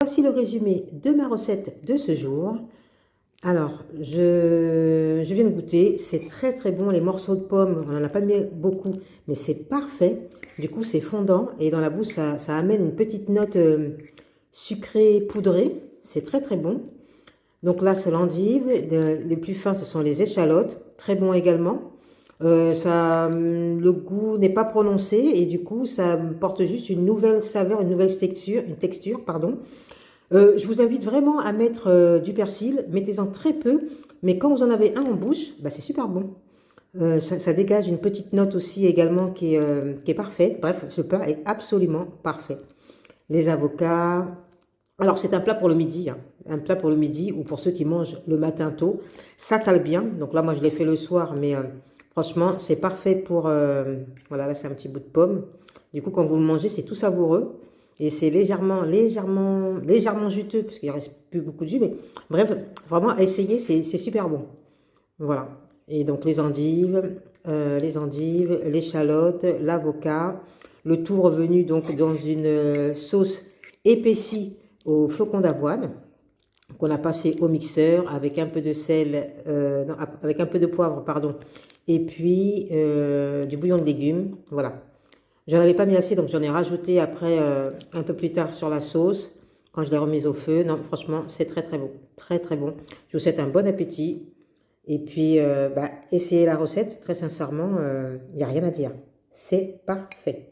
Voici le résumé de ma recette de ce jour. Alors, je viens de goûter, c'est très très bon. Les morceaux de pommes, on n'en a pas mis beaucoup, mais c'est parfait. Du coup, c'est fondant et dans la bouche, ça amène une petite note sucrée poudrée. C'est très très bon. Donc là, c'est l'endive. Les plus fins, ce sont les échalotes. Très bon également. Le goût n'est pas prononcé et du coup, ça porte juste une nouvelle saveur, une texture, pardon. Je vous invite vraiment à mettre du persil. Mettez-en très peu, mais quand vous en avez un en bouche, bah, c'est super bon. Ça dégage une petite note aussi également qui est parfaite. Bref, ce plat est absolument parfait. Les avocats. Alors, c'est un plat pour le midi, hein. Un plat pour le midi ou pour ceux qui mangent le matin tôt. Ça cale bien. Donc là, moi, je l'ai fait le soir, mais franchement, c'est parfait pour... voilà, là, c'est un petit bout de pomme. Du coup, quand vous le mangez, c'est tout savoureux. Et c'est légèrement juteux, parce qu'il ne reste plus beaucoup de jus. Mais bref, vraiment, à essayer, c'est super bon. Voilà. Et donc, les endives, l'échalote, l'avocat. Le tout revenu donc dans une sauce épaissie au flocon d'avoine qu'on a passé au mixeur avec un peu de sel, non, avec un peu de poivre, pardon, et puis du bouillon de légumes. Voilà. J'en avais pas mis assez, donc j'en ai rajouté après un peu plus tard sur la sauce quand je l'ai remise au feu. Non, franchement, c'est très très bon, très très bon. Je vous souhaite un bon appétit et puis essayez la recette. Très sincèrement, il n'y a rien à dire. C'est parfait.